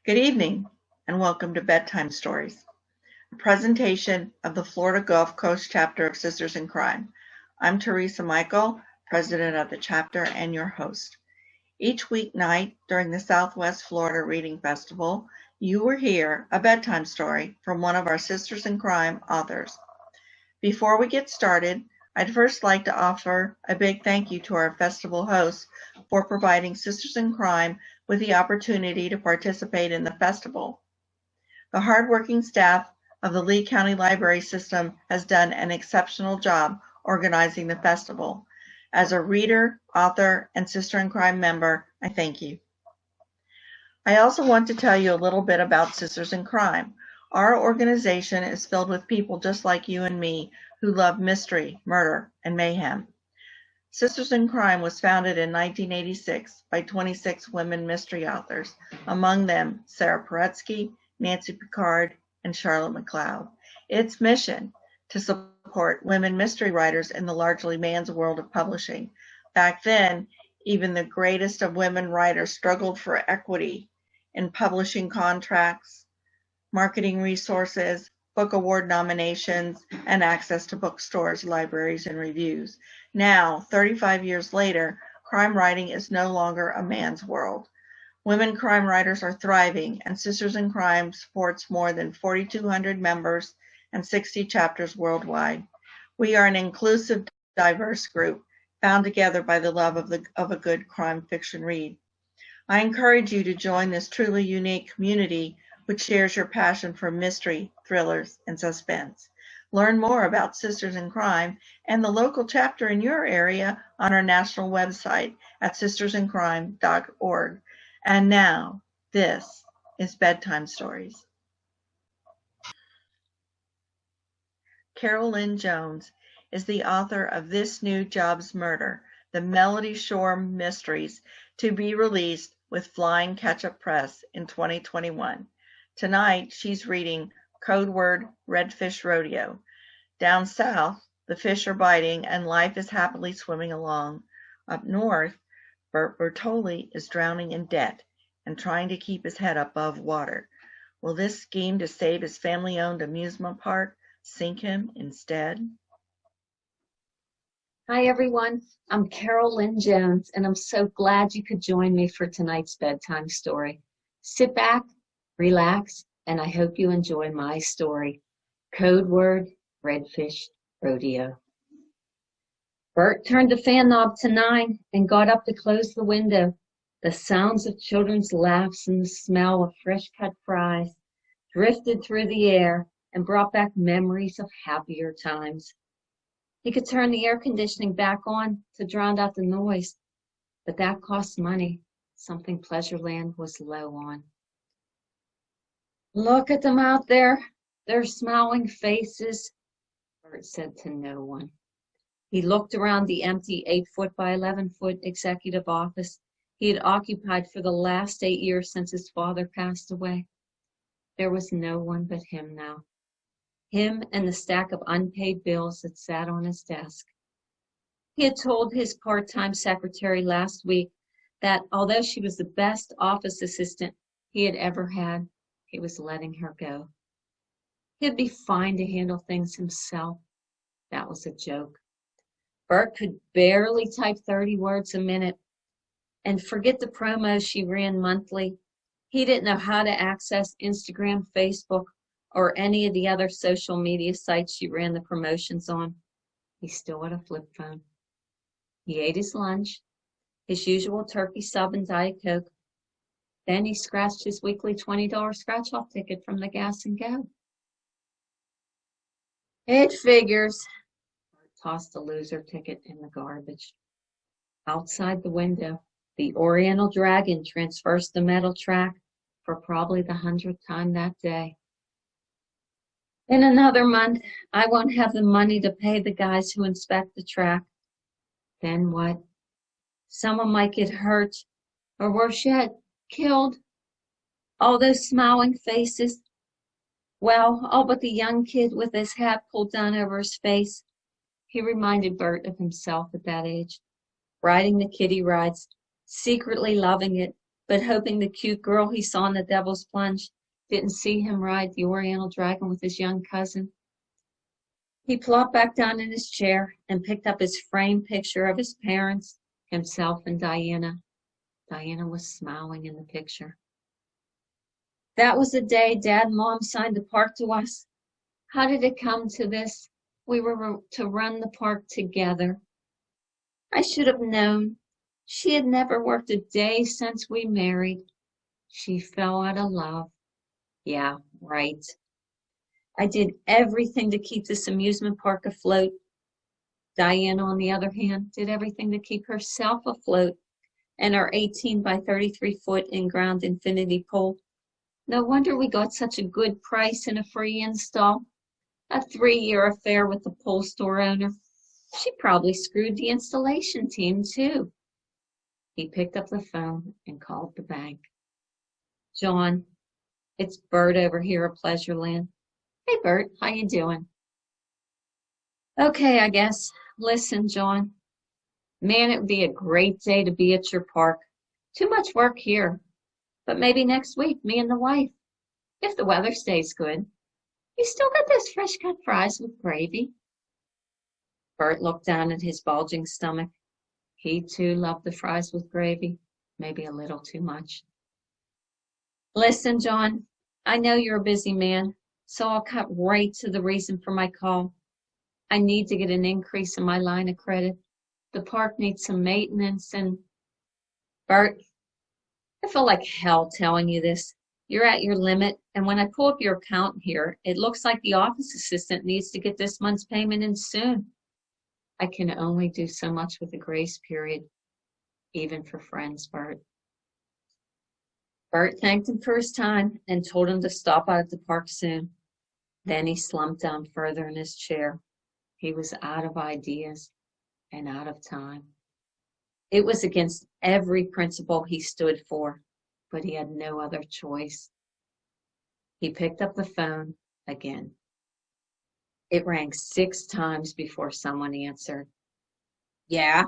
Good evening, and welcome to Bedtime Stories, a presentation of the Florida Gulf Coast chapter of Sisters in Crime. I'm Teresa Michael, president of the chapter and your host. Each weeknight during the Southwest Florida Reading Festival, you will hear a bedtime story from one of our Sisters in Crime authors. Before we get started, I'd first like to offer a big thank you to our festival hosts for providing Sisters in Crime with the opportunity to participate in the festival. The hardworking staff of the Lee County Library System has done an exceptional job organizing the festival. As a reader, author, and Sister in Crime member, I thank you. I also want to tell you a little bit about Sisters in Crime. Our organization is filled with people just like you and me who love mystery, murder, and mayhem. Sisters in Crime was founded in 1986 by 26 women mystery authors, among them Sarah Paretsky, Nancy Picard, and Charlotte McLeod. Its mission to support women mystery writers in the largely man's world of publishing. Back then, even the greatest of women writers struggled for equity in publishing contracts, marketing resources, book award nominations, and access to bookstores, libraries, and reviews. Now, 35 years later, crime writing is no longer a man's world. Women crime writers are thriving, and Sisters in Crime supports more than 4,200 members and 60 chapters worldwide. We are an inclusive, diverse group, bound together by the love of a good crime fiction read. I encourage you to join this truly unique community which shares your passion for mystery, thrillers, and suspense. Learn more about Sisters in Crime and the local chapter in your area on our national website at sistersincrime.org. And now, this is Bedtime Stories. Carole Lynn Jones is the author of This New Job's Murder, the Melody Shore Mysteries, to be released with Flying Ketchup Press in 2021. Tonight, she's reading Codeword, Redfish Rodeo. Down south, the fish are biting and life is happily swimming along. Up north, Bert Bertoli is drowning in debt and trying to keep his head above water. Will this scheme to save his family-owned amusement park sink him instead? Hi everyone, I'm Carole Lynn Jones and I'm so glad you could join me for tonight's bedtime story. Sit back, relax, and I hope you enjoy my story. Codeword, Redfish Rodeo. Bert turned the fan knob to 9 and got up to close the window. The sounds of children's laughs and the smell of fresh cut fries drifted through the air and brought back memories of happier times. He could turn the air conditioning back on to drown out the noise, but that cost money, something Pleasureland was low on. Look at them out there, their smiling faces, Bert said to no one. He looked around the empty 8-foot by 11-foot executive office he had occupied for the last 8 years since his father passed away. There was no one but him now. Him and the stack of unpaid bills that sat on his desk. He had told his part-time secretary last week that although she was the best office assistant he had ever had, he was letting her go. He'd be fine to handle things himself. That was a joke. Bert could barely type 30 words a minute. And forget the promos she ran monthly. He didn't know how to access Instagram, Facebook, or any of the other social media sites she ran the promotions on. He still had a flip phone. He ate his lunch, his usual turkey sub and Diet Coke. Then he scratched his weekly $20 scratch-off ticket from the Gas and Go. It figures. Bert tossed the loser ticket in the garbage. Outside the window, the Oriental Dragon traversed the metal track for probably the 100th time that day. In another month, I won't have the money to pay the guys who inspect the track. Then what? Someone might get hurt, or worse yet, killed. All those smiling faces. Well, all but the young kid with his hat pulled down over his face. He reminded Bert of himself at that age, riding the kiddie rides, secretly loving it, but hoping the cute girl he saw in the Devil's Plunge didn't see him ride the Oriental Dragon with his young cousin. He plopped back down in his chair and picked up his framed picture of his parents, himself, and Diana. Diana was smiling in the picture. That was the day Dad and Mom signed the park to us. How did it come to this? We were to run the park together. I should have known. She had never worked a day since we married. She fell out of love. Yeah, right. I did everything to keep this amusement park afloat. Diana, on the other hand, did everything to keep herself afloat and our 18 by 33 foot in-ground infinity pool. No wonder we got such a good price and a free install. A 3-year affair with the pool store owner. She probably screwed the installation team, too. He picked up the phone and called the bank. John, it's Bert over here at Pleasureland. Hey, Bert, how you doing? Okay, I guess. Listen, John. Man, it would be a great day to be at your park. Too much work here. But maybe next week, me and the wife. If the weather stays good. You still got those fresh cut fries with gravy? Bert looked down at his bulging stomach. He too loved the fries with gravy, maybe a little too much. Listen, John, I know you're a busy man, so I'll cut right to the reason for my call. I need to get an increase in my line of credit. The park needs some maintenance and... Bert, I feel like hell telling you this. You're at your limit, and when I pull up your account here, it looks like the office assistant needs to get this month's payment in soon. I can only do so much with a grace period, even for friends, Bert. Bert thanked him for his time and told him to stop out at the park soon. Then he slumped down further in his chair. He was out of ideas and out of time. It was against every principle he stood for, but he had no other choice. He picked up the phone again. It rang 6 times before someone answered. Yeah?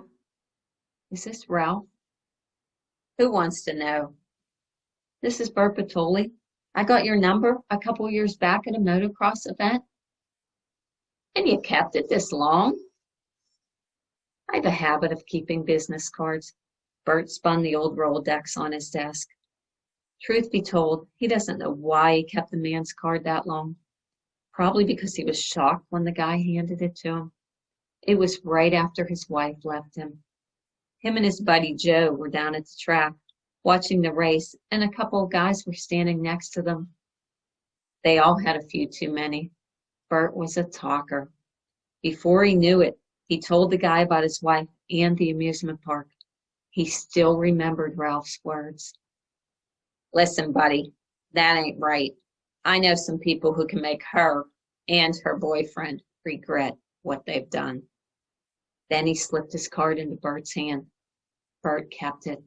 Is this Ralph? Who wants to know? This is Bert Patoli. I got your number a couple years back at a motocross event. And you kept it this long? I have a habit of keeping business cards. Bert spun the old Rolodex on his desk. Truth be told, he doesn't know why he kept the man's card that long. Probably because he was shocked when the guy handed it to him. It was right after his wife left him. Him and his buddy Joe were down at the track, watching the race, and a couple of guys were standing next to them. They all had a few too many. Bert was a talker. Before he knew it, he told the guy about his wife and the amusement park. He still remembered Ralph's words. Listen, buddy, that ain't right. I know some people who can make her and her boyfriend regret what they've done. Then he slipped his card into Bert's hand. Bert kept it.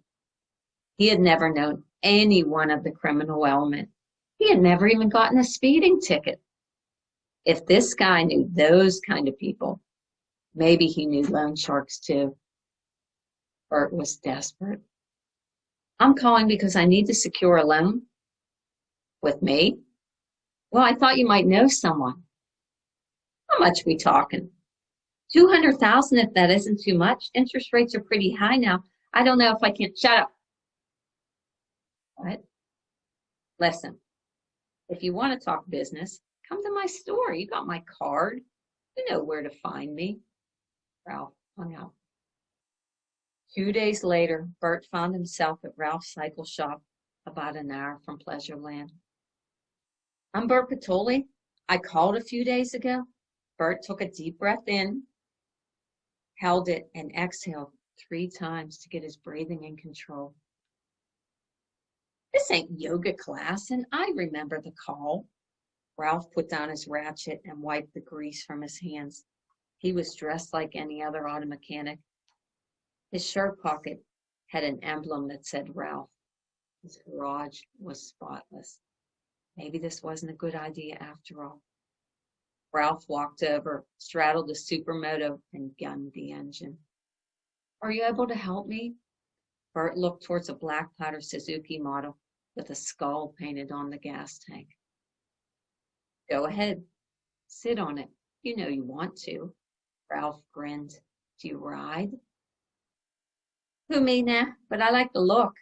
He had never known anyone of the criminal element. He had never even gotten a speeding ticket. If this guy knew those kind of people, maybe he knew loan sharks too. Bert was desperate. I'm calling because I need to secure a loan. With me? Well, I thought you might know someone. How much we talking? $200,000 if that isn't too much. Interest rates are pretty high now. I don't know if I can. Shut up. What? Listen, if you want to talk business, come to my store. You got my card. You know where to find me. Ralph hung up. 2 days later, Bert found himself at Ralph's cycle shop, about an hour from Pleasureland. I'm Bert Patoli. I called a few days ago. Bert took a deep breath in, held it, and exhaled 3 times to get his breathing in control. This ain't yoga class, and I remember the call. Ralph put down his ratchet and wiped the grease from his hands. He was dressed like any other auto mechanic. His shirt pocket had an emblem that said Ralph. His garage was spotless. Maybe this wasn't a good idea after all. Ralph walked over, straddled the supermoto, and gunned the engine. Are you able to help me? Bert looked towards a black powder Suzuki model with a skull painted on the gas tank. Go ahead, sit on it. You know you want to. Ralph grinned. Do you ride? Who, me, nah, but I like the look.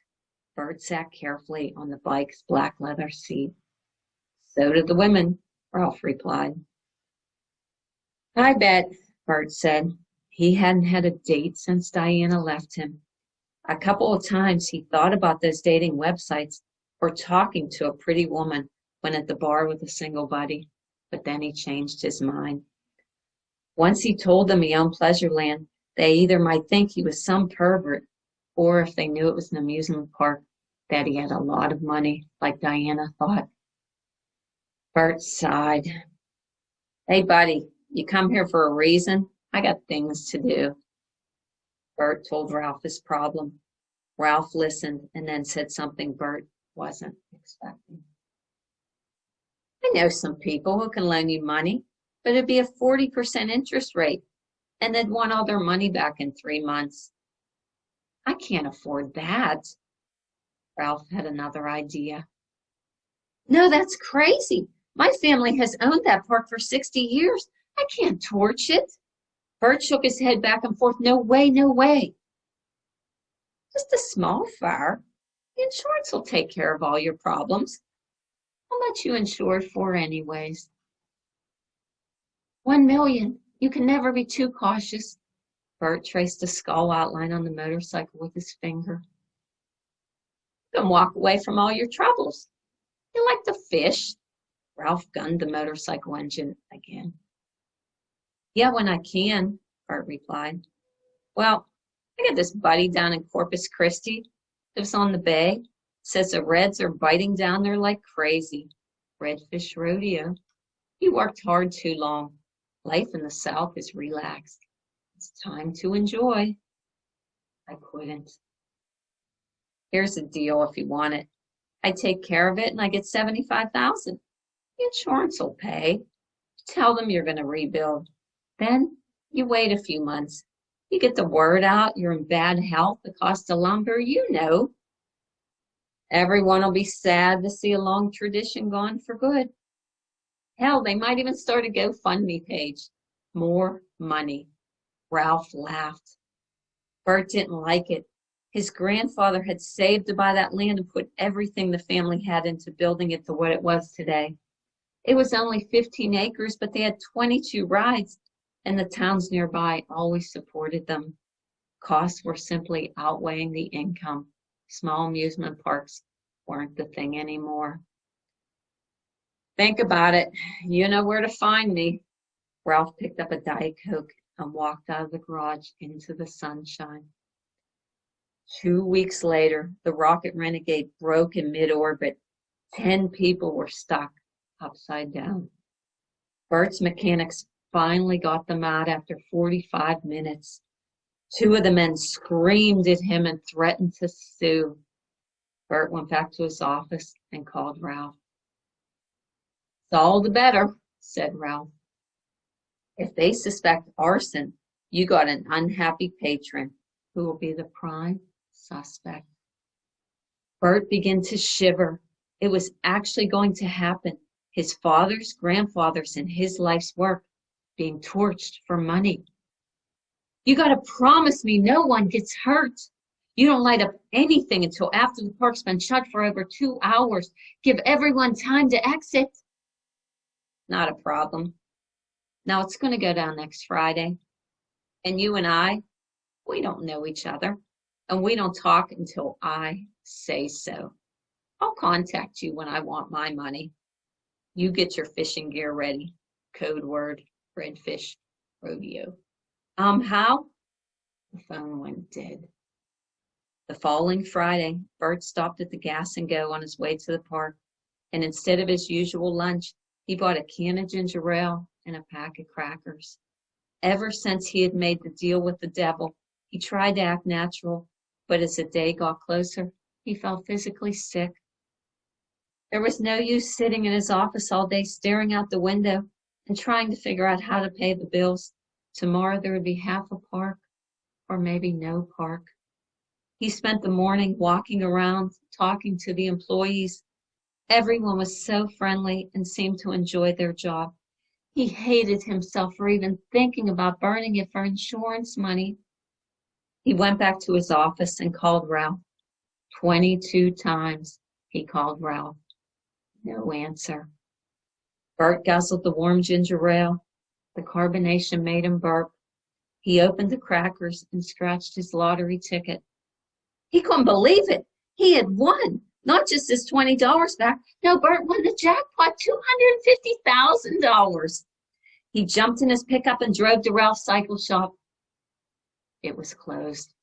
Bert sat carefully on the bike's black leather seat. So do the women, Ralph replied. I bet, Bert said. He hadn't had a date since Diana left him. A couple of times he thought about those dating websites or talking to a pretty woman when at the bar with a single buddy, but then he changed his mind. Once he told them he owned Pleasureland, they either might think he was some pervert, or if they knew it was an amusement park, that he had a lot of money, like Diana thought. Bert sighed. Hey, buddy, you come here for a reason? I got things to do. Bert told Ralph his problem. Ralph listened and then said something Bert wasn't expecting. I know some people who can loan you money, but it'd be a 40% interest rate, and they'd want all their money back in 3 months. I can't afford that. Ralph had another idea. No, that's crazy. My family has owned that park for 60 years. I can't torch it. Bert shook his head back and forth. No way, no way. Just a small fire. The insurance will take care of all your problems. How much you insured for anyways? $1 million. You can never be too cautious. Bert traced a skull outline on the motorcycle with his finger. You can walk away from all your troubles. You like to fish. Ralph gunned the motorcycle engine again. Yeah, when I can, Bert replied. Well, I got this buddy down in Corpus Christi, lives on the bay, says the Reds are biting down there like crazy. Redfish Rodeo. He worked hard too long. Life in the South is relaxed. It's time to enjoy. I couldn't. Here's the deal if you want it. I take care of it and I get $75,000. The insurance will pay. Tell them you're going to rebuild. Then you wait a few months. You get the word out you're in bad health, the cost of lumber, you know. Everyone will be sad to see a long tradition gone for good. Hell, they might even start a GoFundMe page. More money. Ralph laughed. Bert didn't like it. His grandfather had saved to buy that land and put everything the family had into building it to what it was today. It was only 15 acres, but they had 22 rides, and the towns nearby always supported them. Costs were simply outweighing the income. Small amusement parks weren't the thing anymore. Think about it. You know where to find me. Ralph picked up a Diet Coke and walked out of the garage into the sunshine. 2 weeks later, the rocket Renegade broke in mid-orbit. 10 people were stuck upside down. Bert's mechanics finally got them out after 45 minutes. 2 of the men screamed at him and threatened to sue. Bert went back to his office and called Ralph. It's all the better, said Ralph. If they suspect arson, you got an unhappy patron who will be the prime suspect. Bert began to shiver. It was actually going to happen. His father's, grandfather's, and his life's work being torched for money. You got to promise me no one gets hurt. You don't light up anything until after the park's been shut for over 2 hours. Give everyone time to exit. Not a problem. Now it's going to go down next Friday. And you and I, we don't know each other. And we don't talk until I say so. I'll contact you when I want my money. You get your fishing gear ready. Codeword, Redfish Rodeo. How? The phone went dead. The following Friday, Bert stopped at the Gas and Go on his way to the park, and instead of his usual lunch, he bought a can of ginger ale and a pack of crackers. Ever since he had made the deal with the devil, he tried to act natural, but as the day got closer, he felt physically sick. There was no use sitting in his office all day staring out the window and trying to figure out how to pay the bills. Tomorrow there would be half a park, or maybe no park. He spent the morning walking around, talking to the employees. Everyone was so friendly and seemed to enjoy their job. He hated himself for even thinking about burning it for insurance money. He went back to his office and called Ralph. 22 times he called Ralph. No answer. Bert guzzled the warm ginger ale. The carbonation made him burp. He opened the crackers and scratched his lottery ticket. He couldn't believe it. He had won. Not just his $20 back. No, Bert won the jackpot, $250,000. He jumped in his pickup and drove to Ralph's cycle shop. It was closed.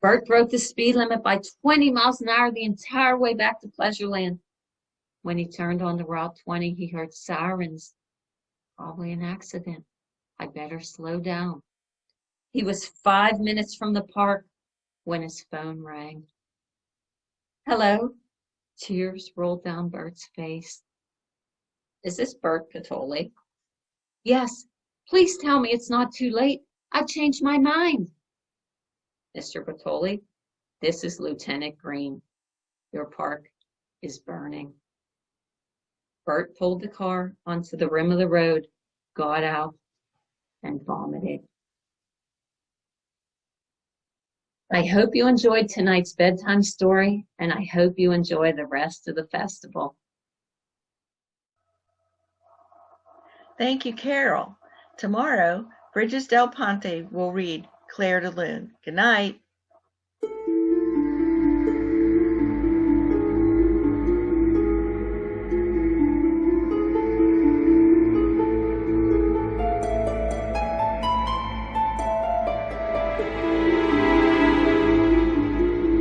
Bert broke the speed limit by 20 miles an hour the entire way back to Pleasureland. When he turned onto Route 20, he heard sirens. Probably an accident. I better slow down. He was 5 minutes from the park when his phone rang. Hello? Tears rolled down Bert's face. Is this Bert Patoli? Yes. Please tell me it's not too late. I've changed my mind. Mr. Patoli, this is Lieutenant Green. Your park is burning. Bert pulled the car onto the rim of the road, got out, and vomited. I hope you enjoyed tonight's bedtime story, and I hope you enjoy the rest of the festival. Thank you, Carol. Tomorrow, Bridges Del Ponte will read Claire de Lune. Good night.